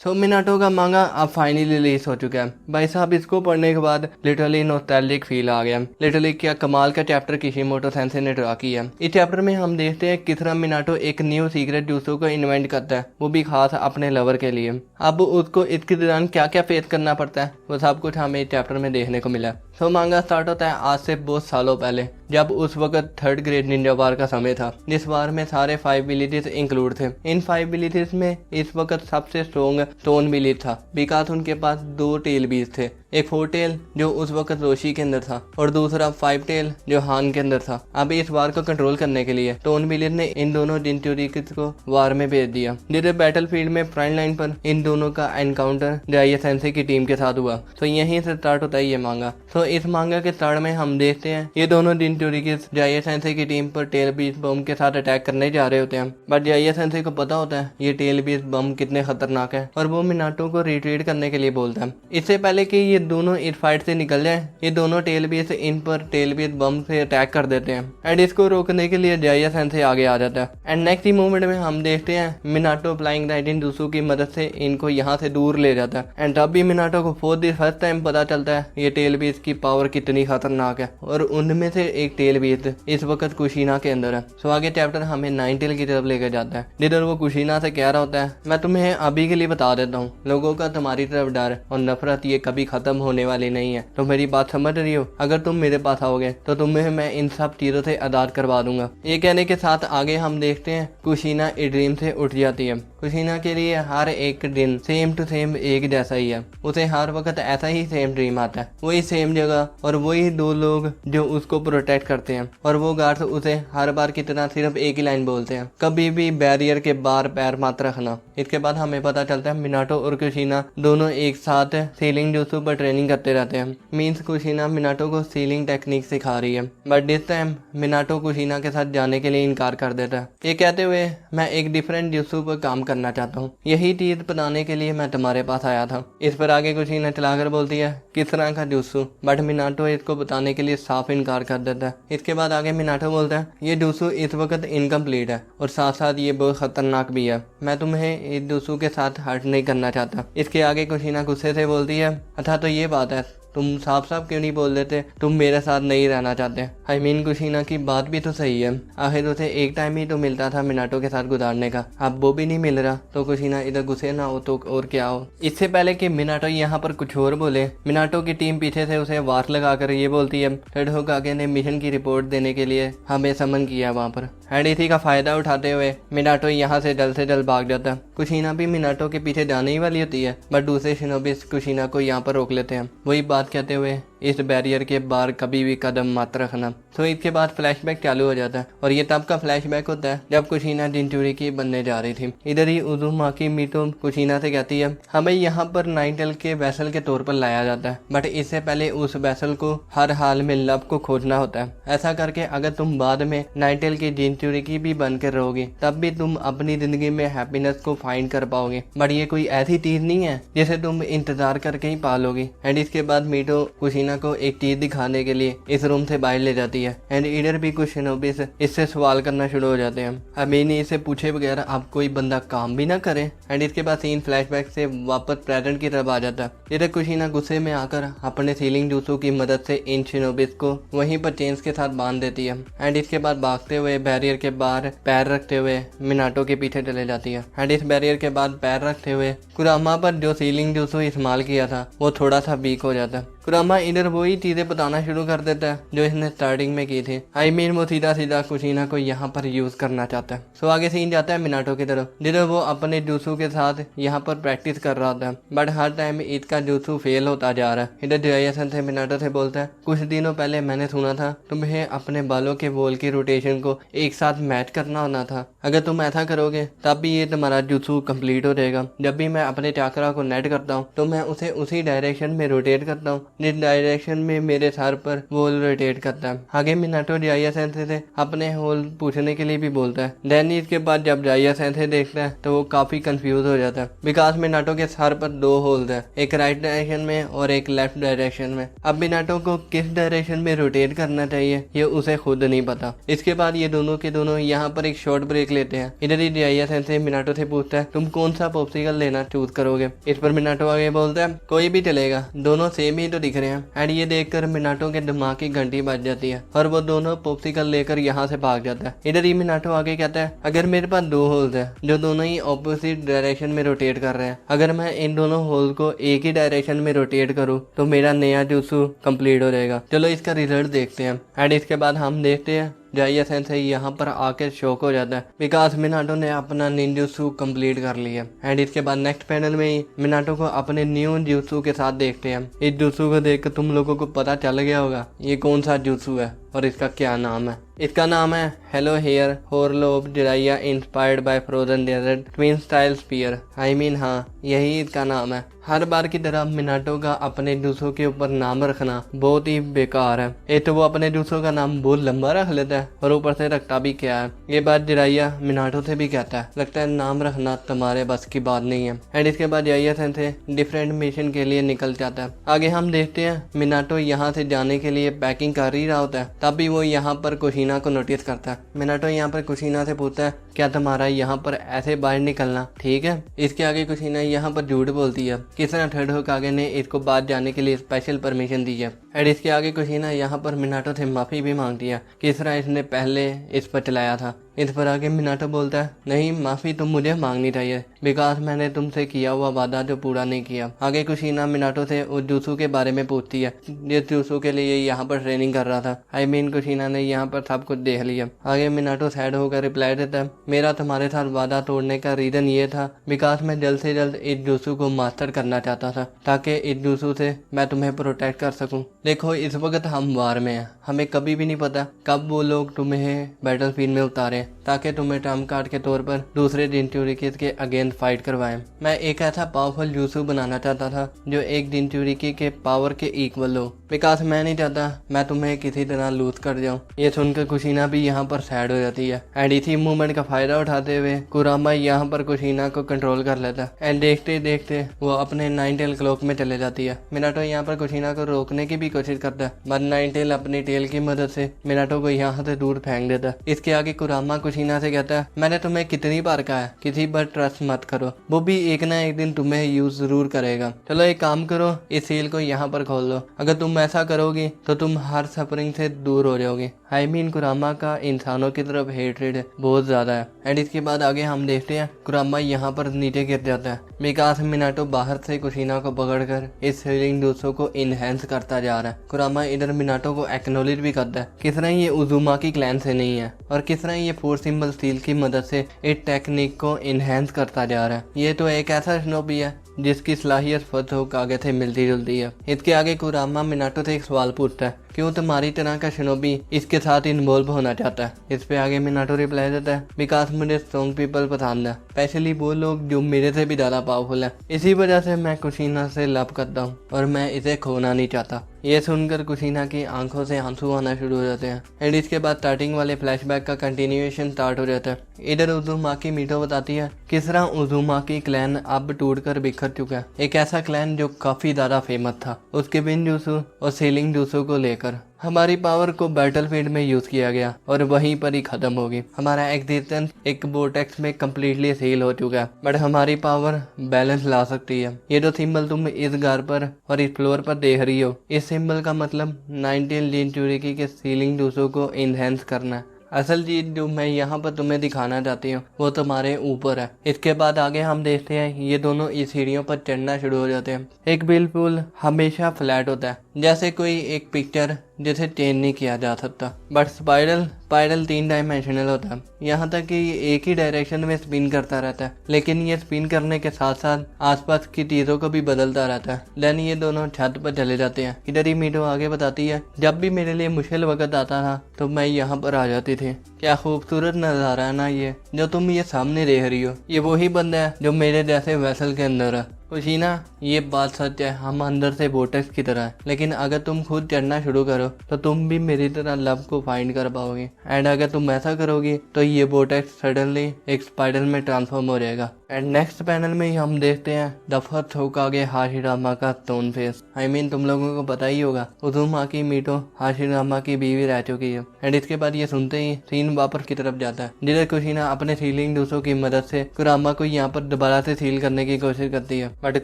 Minato का मांगा अब फाइनली रिलीज हो चुका है भाई साहब। इसको पढ़ने के बाद लिटरली नॉस्टैल्जिक फील आ गया। लिटरली क्या कमाल का चैप्टर किशिमोटो सेंसे ने ड्रा किया। इस चैप्टर में हम देखते हैं किस तरह मिनाटो एक न्यू सीक्रेट जूसो को इन्वेंट करता है, वो भी खास अपने लवर के लिए। अब उसको इसके दौरान क्या क्या फेस करना पड़ता है वो सब कुछ हमें इस चैप्टर में देखने को मिला। मांगा स्टार्ट होता है आज से बहुत सालों पहले, जब उस वक्त 3rd ग्रेड निंजा वार का समय था। जिस वार में सारे 5 विलेजेस इंक्लूड थे। इन 5 विलेजेस में इस वक्त सबसे स्ट्रॉन्ग स्टोन विलेज था, बिकॉज उनके पास 2 टेल बीज थे। एक 4 टेल जो उस वक्त रोशी के अंदर था और दूसरा 5 टेल जो हान के अंदर था। अब इस वार को कंट्रोल करने के लिए स्टोन विलेज ने इन दोनों जिनचुरिकिस को वार में भेज दिया। जिधर बैटल फील्ड में फ्रंट लाइन पर इन दोनों का एनकाउंटर जाइए सेंसे की टीम के साथ हुआ। यहीं से स्टार्ट होता है ये मांगा। इस मांगा के स्टार्ट में हम देखते हैं ये दोनों जिनचुरिकिस जाइए सेंसे की टीम पर टेल बीज बम के साथ अटैक करने जा रहे होते हैं। बट जाइए सेंसे को पता होता है ये टेल बीज बम कितने खतरनाक है और वो मिनाटो को रिट्रीट करने के लिए बोलता है। इससे पहले कि ये दोनों इस फाइट से निकल जाए, ये दोनों टेल बीज इन पर टेल बीज बम से अटैक कर देते हैं एंड इसको रोकने के लिए जाइया सेंसे आगे आ जाता है। एंड नेक्स्ट ही मोमेंट में हम देखते हैं मिनाटो फ्लाइंग राइडिंग जुत्सु की मदद से इनको यहाँ से दूर ले जाता है। एंड तब भी मिनाटो को फॉर द फर्स्ट टाइम पता चलता है ये टेल बीज की पावर कितनी खतरनाक है और उनमें से एक टेल बीज इस वक्त कुशीना के अंदर है। आगे चैप्टर हमें 9 टेल की तरफ लेकर जाता है, जिधर वो कुशीना से कह रहा होता है मैं तुम्हें अभी के लिए बता देता हूँ, लोगों का तुम्हारी तरफ डर और नफरत ये कभी खत्म होने वाली नहीं है। तो मेरी बात समझ रही हो? अगर तुम मेरे पास आओगे तो तुम्हें मैं इन सब चीजों से आजाद करवा दूंगा। ये कहने के साथ आगे हम देखते हैं कुशीना एक ड्रीम से उठ जाती है। कुशीना के लिए हर एक दिन सेम टू सेम एक जैसा ही है। उसे हर वक्त ऐसा ही सेम ड्रीम आता है, वही सेम जगह और वही 2 लोग जो उसको प्रोटेक्ट करते हैं। और वो गार्ड्स उसे हर बार की तरह सिर्फ एक ही लाइन बोलते हैं, कभी भी बैरियर के बाहर पैर मत रखना। इसके बाद हमें पता चलता है मिनाटो और कुशीना दोनों एक साथ सीलिंग जुत्सु पर ट्रेनिंग करते रहते हैं। मीन्स कुशीना मिनाटो को सीलिंग टेक्निक सिखा रही है। बट दिस टाइम मिनाटो कुशीना के साथ जाने के लिए इनकार कर देता है, ये कहते हुए मैं एक डिफरेंट जुत्सु पर काम करना चाहता हूँ, यही चीज बताने के लिए मैं तुम्हारे पास आया था। इस पर आगे कुशीना चलाकर बोलती है किस तरह का जुत्सु, बट मिनाटो इसको बताने के लिए साफ इनकार कर देता है। इसके बाद आगे मिनाटो बोलता है ये जुत्सु इस वक्त इनकम्प्लीट है और साथ साथ ये बहुत खतरनाक भी है, मैं तुम्हें इस जुत्सु के साथ हर्ट नहीं करना चाहता। इसके आगे कुशीना गुस्से से बोलती है अच्छा तो ये बात है, तुम साफ साफ क्यों नहीं बोल देते तुम मेरे साथ नहीं रहना चाहते। आई मीन कुशीना की बात भी तो सही है, आखिर उसे एक टाइम ही तो मिलता था मिनाटो के साथ गुजारने का, अब वो भी नहीं मिल रहा। तो कुशीना इधर गुस्से ना हो तो और क्या हो। इससे पहले कि मिनाटो यहाँ पर कुछ और बोले, मिनाटो की टीम पीछे से उसे वार लगाकर ये बोलती है रेड होकागे ने मिशन की रिपोर्ट देने के लिए हमें समन किया वहाँ पर। एंड इसी का फायदा उठाते हुए मिनाटो यहाँ से जल्द भाग जाता है। कुशीना भी मिनाटो के पीछे जाने ही वाली होती है, बट दूसरे शिनोबिस कुशीना को यहाँ पर रोक लेते हैं, वही बात कहते हुए इस बैरियर के बाहर कभी भी कदम मत रखना। इसके बाद फ्लैशबैक चालू हो जाता है और ये तब का फ्लैशबैक होता है जब कुशीना जिनचुरिकी बनने जा रही थी। इधर ही उजुमाकी मीतो कुशीना से कहती है हमें यहाँ पर 9 टेल के वैसल के तौर पर लाया जाता है, बट इससे पहले उस वैसल को हर हाल में लब को खोजना होता है। ऐसा करके अगर तुम बाद में 9 टेल की जिनचुरिकी भी बनकर रहोगे तब भी तुम अपनी जिंदगी में हैप्पीनेस को फाइंड कर पाओगे, बट ये कोई ऐसी चीज नहीं है जिसे तुम इंतजार करके ही पालोगे। एंड इसके बाद मीटो कुशीना को एक चीज दिखाने के लिए इस रूम से बाहर ले जाती है। एंड इधर भी कुछ शिनोबिस इससे सवाल करना शुरू हो जाते हैं, अमीनी इसे पूछे बगैर अब कोई बंदा काम भी ना करे। एंड इसके बाद सीन फ्लैशबैक से वापस प्रेजेंट की तरफ आ जाता है। इधर कुशीना गुस्से में आकर अपने सीलिंग जुत्सु की मदद से इन शिनोबिस को वहीं पर चेन्स के साथ बांध देती है। एंड इसके बाद भागते हुए बैरियर के बाहर पैर रखते हुए मिनाटो के पीछे चले जाती है। एंड इस बैरियर के बाद पैर रखते हुए कुरामा पर जो सीलिंग जुत्सु इस्तेमाल किया था वो थोड़ा सा वीक हो जाता है। कुरामा इधर वही चीजें बताना शुरू कर देता है जो इसने स्टार्टिंग में की थी। आई मीन वो सीधा सीधा कुशीना को यहाँ पर यूज करना चाहता है। आगे सीन जाता है मिनाटो की तरफ, जिधर वो अपने जुत्सु के साथ यहाँ पर प्रैक्टिस कर रहा था, बट हर टाइम इसका जुत्सु फेल होता जा रहा है। इधर जियासन से मिनाटो से बोलता है कुछ दिनों पहले मैंने सुना था तुम्हें अपने बालों के बॉल की रोटेशन को एक साथ मैच करना होना था, अगर तुम ऐसा करोगे तब भी ये तुम्हारा जुत्सु कंप्लीट हो जाएगा। जब भी मैं अपने चाकरा को नेट करता हूँ तो मैं उसे उसी डायरेक्शन में रोटेट करता हूँ जिस डायरेक्शन में मेरे सर पर होल रोटेट करता है। आगे मिनाटो जाइया सेंसे से अपने होल पूछने के लिए भी बोलता है। देन इसके बाद जब जाइया सेंसे देखता है तो वो काफी कंफ्यूज हो जाता है बिकॉज मिनाटो के सर पर दो होल्स है, एक राइट डायरेक्शन में और एक लेफ्ट डायरेक्शन में। अब मिनाटो को किस डायरेक्शन में रोटेट करना चाहिए ये उसे खुद नहीं पता। इसके बाद ये दोनों के दोनों यहाँ पर एक शॉर्ट ब्रेक लेते हैं। इधर ही जाइया सेंसे मिनाटो से पूछता है तुम कौन सा पॉप्सिकल लेना चूज करोगे। इस पर मिनाटो आगे बोलता है कोई भी चलेगा, दोनों सेम ही तो दिख रहे हैं। एंड ये देखकर मिनाटो के दिमाग की घंटी बज जाती है और वो दोनों पॉप्सिकल लेकर यहाँ से भाग जाता है। इधर ही मिनाटो आगे कहता है अगर मेरे पास दो होल्स है जो दोनों ही ऑपोजिट डायरेक्शन में रोटेट कर रहे हैं, अगर मैं इन दोनों होल को एक ही डायरेक्शन में रोटेट करूँ तो मेरा नया जुत्सु कंप्लीट हो जाएगा। चलो इसका रिजल्ट देखते हैं। एंड इसके बाद हम देखते हैं जाइया सेंसे यहाँ पर आके शॉक हो जाता है बिकॉज मिनाटो ने अपना निंजुत्सु कंप्लीट कर लिया। एंड इसके बाद नेक्स्ट पैनल में ही मिनाटो को अपने न्यू जुत्सु के साथ देखते हैं। इस जुत्सु को देखकर तुम लोगों को पता चल गया होगा ये कौन सा जुत्सु है और इसका क्या नाम है। इसका नाम है हेलो हेयर होरलोब Jiraiya inspired by frozen desert twin style spear. I mean हाँ यही इसका नाम है। हर बार की तरह मिनाटो का अपने जुत्सु के ऊपर नाम रखना बहुत ही बेकार है। एक तो वो अपने जुत्सु का नाम बहुत लंबा रख लेता है और ऊपर से रखता भी क्या है। ये बात जिराइया मिनाटो से भी कहता है, लगता है नाम रखना तुम्हारे बस की बात नहीं है। एंड इसके बाद जाइया सेंसे डिफरेंट मिशन के लिए निकल जाता है। आगे हम देखते हैं मिनाटो यहाँ से जाने के लिए पैकिंग कर ही रहा होता है तभी वो यहाँ पर कुशीना को नोटिस करता है। मिनाटो यहाँ पर कुशीना से पूछता है क्या तुम्हारा यहाँ पर ऐसे बाहर निकलना ठीक है। इसके आगे कुशीना यहाँ पर झूठ बोलती है किस तरह थर्ड होकागे ने इसको बाहर जाने के लिए स्पेशल परमिशन दी है। एंड इसके आगे कुशीना यहाँ पर मिनाटो से माफी भी मांगती है किस तरह इसने पहले इस पर चलाया था। इस पर आगे मिनाटो बोलता है नहीं माफी तो मुझे मांगनी चाहिए बिकॉज मैंने तुमसे किया हुआ वादा जो पूरा नहीं किया। आगे कुशीना मिनाटो से उस जुत्सु के बारे में पूछती है जिस जुत्सु के लिए यहाँ पर ट्रेनिंग कर रहा था। आई मीन कुशीना ने यहाँ पर सब कुछ देख लिया। आगे मिनाटो सैड होकर रिप्लाई देता है मेरा तुम्हारे साथ वादा तोड़ने का रीजन ये था बिकॉज मैं जल्द से जल्द इस जुत्सु को मास्टर करना चाहता था ताकि इस जुत्सु से मैं तुम्हें प्रोटेक्ट कर सकूं। देखो इस वक्त हम वार में हैं, हमें कभी भी नहीं पता कब वो लोग तुम्हें बैटल फील्ड में उतारे ताकि तुम्हें ट्रम्प कार्ड के तौर पर दूसरे जिनचुरिकी के अगेंस्ट फाइट करवाएं। मैं एक ऐसा पावरफुल जुत्सु बनाना चाहता था जो एक जिनचुरिकी के पावर के इक्वल हो बिकॉज मैं नहीं चाहता मैं तुम्हें किसी तरह लूज कर जाऊं। ये सुनकर कुशीना भी यहाँ पर सैड हो जाती है। एंड इसी मूवमेंट का फायदा उठाते हुए कुरामा यहाँ पर कुशीना को कंट्रोल कर लेता है। एंड देखते देखते वो अपने 9 टेल क्लॉक में चले जाती है। मिनाटो यहाँ पर कुशीना को रोकने की भी कोशिश करता है बट 9 टेल अपनी टेल की मदद से मिनाटो को यहाँ से दूर फेंक देता है। इसके आगे कुरामा कुशीना से कहता है मैंने तुम्हें कितनी बार कहा है किसी पर ट्रस्ट मत करो, वो भी एक ना एक दिन तुम्हें यूज जरूर करेगा। चलो एक काम करो इस सील को यहाँ पर खोल लो, अगर तुम ऐसा करोगी तो तुम हर सफरिंग से दूर हो जाओगे। आई मीन कुरामा का इंसानों की तरफ हेट्रेड बहुत ज्यादा है। एंड इसके बाद आगे हम देखते हैं कुरामा यहाँ पर नीचे गिर जाता है बिकॉज मिनाटो बाहर से कुशीना को पकड़कर इस हीलिंग जुत्सु को इनहेंस करता जा रहा है। कुरामा इधर मिनाटो को एक्नॉलेज भी करता है किस तरह ये उजुमाकी क्लैन से नहीं है और किस तरह ये 4 सिंबल स्टील की मदद से इस टेक्निक को इनहेंस करता जा रहा है। ये तो एक ऐसा शिनोबी है जिसकी सलाहियत फतह होकागे से मिलती जुलती है। इसके आगे कुरामा मिनाटो से एक सवाल पूछता है क्यों तुम्हारी तरह का शिनोबी इसके साथ इन्वॉल्व होना चाहता है। इस पे आगे मिनाटो रिप्लाई देता है बिकॉज मुझे स्ट्रॉन्ग पीपल पसंद है, स्पेशली वो लोग जो मेरे से भी ज्यादा पावरफुल है। इसी वजह से मैं कुशीना से लव करता हूँ और मैं इसे खोना नहीं चाहता। ये सुनकर कुशीना की आंखों से आंसू आना शुरू हो जाते हैं। एंड इसके बाद स्टार्टिंग वाले फ्लैशबैक का कंटिन्यूएशन स्टार्ट हो जाता है। इधर उजुमाकी मीटो बताती है किस तरह उजुमाकी क्लैन अब टूटकर बिखर चुका है। एक ऐसा क्लैन जो काफी ज्यादा फेमस था उसके बिन जुत्सु और सीलिंग जुत्सु को लेकर। हमारी पावर को बैटलफील्ड में यूज किया गया और वहीं पर ही खत्म होगी। हमारा एग्जिस्टेंस एक वोर्टेक्स में कम्प्लीटली सील हो चुका है बट हमारी पावर बैलेंस ला सकती है। ये जो सिंबल तुम इस घर पर और इस फ्लोर पर देख रही हो इस सिंबल का मतलब 19 जिनचुरिकी के सीलिंग जुत्सु को इनहेंस करना है। असल चीज जो मैं यहाँ पर तुम्हें दिखाना चाहती हूँ वो तुम्हारे ऊपर है। इसके बाद आगे हम देखते हैं ये दोनों इस सीढ़ियों पर चढ़ना शुरू हो जाते हैं। एक बिल्कुल हमेशा फ्लैट होता है जैसे कोई एक पिक्चर जिसे चेंज नहीं किया जा सकता बट स्पाइरल 3 डायमेंशनल होता है। यहाँ तक कि ये एक ही डायरेक्शन में स्पिन करता रहता है लेकिन ये स्पिन करने के साथ साथ आसपास की चीजों को भी बदलता रहता है। देन ये दोनों छत पर चले जाते हैं। इधर ही मीटो आगे बताती है जब भी मेरे लिए मुश्किल वक्त आता था तो मैं यहाँ पर आ जाती थी। क्या खूबसूरत नजारा है ना ये जो तुम ये सामने देख रही हो। ये वही बंदा है जो मेरे जैसे वेसल के अंदर है कुशीना, ये बात सच है, हम अंदर से बोटेक्स की तरह है, लेकिन अगर तुम खुद चढ़ना शुरू करो तो तुम भी मेरी तरह लव को फाइंड कर पाओगे। एंड अगर तुम ऐसा करोगी तो ये बोटेक्स सडनली एक स्पाइडर में ट्रांसफॉर्म हो जाएगा। एंड नेक्स्ट पैनल में ही हम देखते हैं द फर्स्ट होकागे हाशिरामा का स्टोन फेस। तुम लोगों को पता ही होगा, उज़ुमाकी मीटो हाशिरामा की बीवी रह चुकी है। एंड इसके बाद ये सुनते ही सीन वापस की तरफ जाता है, जिधर कुशीना अपने सीलिंग दूसरों की मदद से कुरामा को यहाँ पर दोबारा से सील करने की कोशिश करती है। बट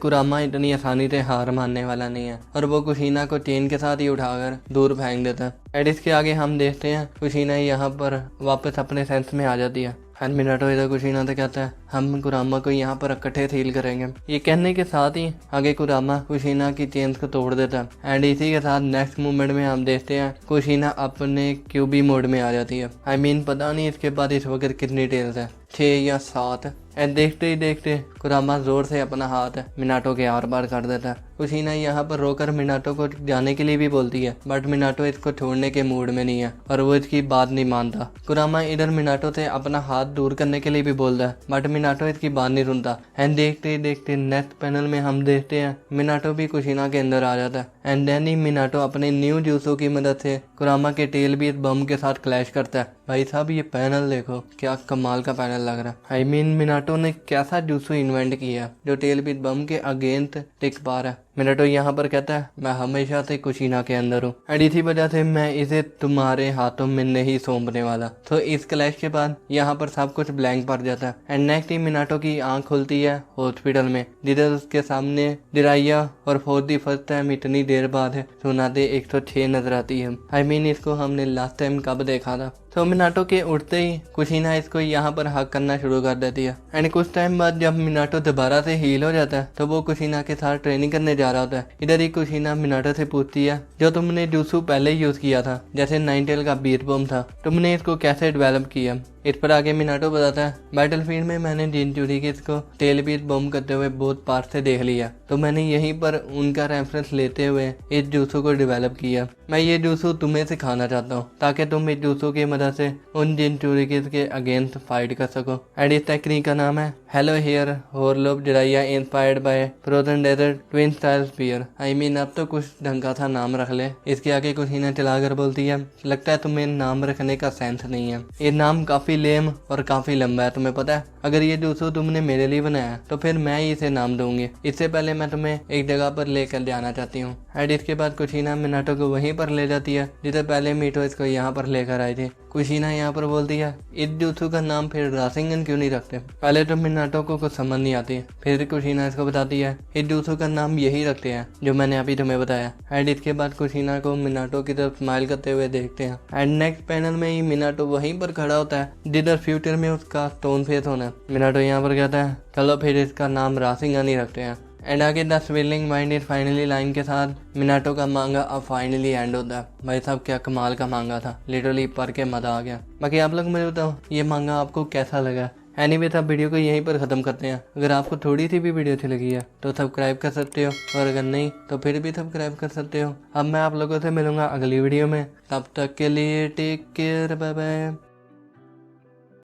कुरामा इतनी आसानी से हार मानने वाला नहीं है और वो कुशीना को चेन के साथ ही उठाकर दूर फेंक देता है। एंड इसके आगे हम देखते हैं कुशीना यहाँ पर वापस अपने सेंस में आ जाती है। एंड मिनाटो इधर कुशीना से कहता है हम कुरामा को यहाँ पर इकट्ठे सील करेंगे। ये कहने के साथ ही आगे कुरामा कुशीना की चेन्स को तोड़ देता है। एंड इसी के साथ नेक्स्ट मूवमेंट में हम देखते हैं कुशीना अपने क्यूबी मोड में आ जाती है। पता नहीं इसके बाद इस वक्त कितनी टेल्स है, 6 या 7। एंड देखते ही देखते कुरामा जोर से अपना हाथ मिनाटो के आर पार कर देता है। कुशीना यहाँ पर रोकर मिनाटो को जाने के लिए भी बोलती है, बट मिनाटो इसको छोड़ने के मूड में नहीं है और वो इसकी बात नहीं मानता। कुरामा इधर मिनाटो से अपना हाथ दूर करने के लिए भी बोलता है, बट मिनाटो इसकी बात नहीं सुनता। एंड देखते ही देखते नेक्स्ट पैनल में हम देखते हैं मिनाटो भी कुशीना के अंदर आ जाता है। एंड देन ही मिनाटो अपने न्यू जूसो की मदद से कुरामा के टेल भी इस बम के साथ क्लैश करता है। भाई साहब, ये पैनल देखो, क्या कमाल का पैनल लग रहा है। मिनाटो ने कैसा जूसो इन्वेंट किया जो टेल बीट बम के अगेंस्ट टिक पा रहा है। मिनाटो यहाँ पर कहता है मैं हमेशा से कुशीना के अंदर हूँ एंड इसी वजह से मैं इसे तुम्हारे हाथों में नहीं सौंपने वाला। तो इस क्लैश के बाद यहाँ पर सब कुछ ब्लैंक पड़ जाता है। एंड नेक्स्ट ही मिनाटो की आंख खुलती है हॉस्पिटल में, जिधर उसके सामने डिराइया और फॉर दी फर्स्ट टाइम इतनी देर बाद सुनाते 106 नजर आती है। इसको हमने लास्ट टाइम कब देखा था। तो मिनाटो के उठते ही कुशीना इसको यहाँ पर हक करना शुरू कर देती है। एंड कुछ टाइम बाद जब मिनाटो दोबारा से हील हो जाता है तो वो कुशीना के साथ ट्रेनिंग करने जा रहा होता है। इधर ही कुशीना मिनाटो से पूछती है जो तुमने जूसू पहले यूज किया था, जैसे नाइनटेल का बीट बम था, तुमने इसको कैसे डेवलप किया। इस पर आगे मिनाटो बताता है बैटलफील्ड में मैंने जिनचुरी के इसको टेल बीट बम करते हुए बहुत पार से देख लिया, तो मैंने यहीं पर उनका रेफरेंस लेते हुए इस जूसू को डेवलप किया। मैं ये जूसू तुम्हें सिखाना चाहता हूँ ताकि तुम इस जूसू की मदद से उन जिनचुरिकीज के अगेंस्ट फाइट कर सको। एंड इस टेक्निक का नाम है हेलो हेयर होरलोप Jiraiya inspired by frozen desert twin style spear. अब तो कुछ ढंग का था नाम रख ले। इसके आगे कुशीना चलाकर बोलती है लगता है तुम्हें नाम रखने का सेंस नहीं है, ये नाम काफी लेम और काफी लंबा है, तुम्हें पता है। अगर ये जूसू तुमने मेरे लिए बनाया तो फिर मैं ही इसे नाम दूंगी। इससे पहले मैं तुम्हें एक जगह पर लेकर जाना चाहती हूँ। एंड इसके बाद कुशीना मिनाटो को वहीं पर ले जाती है जिधर पहले मीटो इसको यहाँ पर लेकर आई थी। कुशीना यहाँ पर बोलती है इस जूसू का नाम फिर रासिंगन क्यों नहीं रखते। पहले तो मिनाटो को कुछ समझ नहीं आती, फिर कुशीना इसको बताती है इस जूसू का नाम यही रखते हैं जो मैंने अभी तुम्हें बताया। एंड इसके बाद कुशीना को मिनाटो की तरफ स्माइल करते हुए देखते हैं। एंड नेक्स्ट पैनल में ही मिनाटो वहीं पर खड़ा होता है जिधर फ्यूचर में उसका स्टोन फेस होना है। मिनाटो यहाँ पर कहता है चलो फिर इसका नाम रासिंगन ही रखते हैं। एंड आगे the swirling mind is finally line के साथ मिनाटो का मांगा अब फाइनली एंड होता है। भाई साहब, क्या कमाल का मांगा था, लिटरली पढ़ के मजा आ गया। बाकी आप लोग मुझे बताओ ये मांगा आपको कैसा लगा। एनीवे आप वीडियो को यहीं पर ख़त्म करते हैं। अगर आपको थोड़ी सी भी वीडियो अच्छी लगी है तो सब्सक्राइब कर सकते हो, और अगर नहीं तो फिर भी सब्सक्राइब कर सकते हो। अब मैं आप लोगों से मिलूंगा अगली वीडियो में, तब तक के लिए टेक केयर, बाय बाय।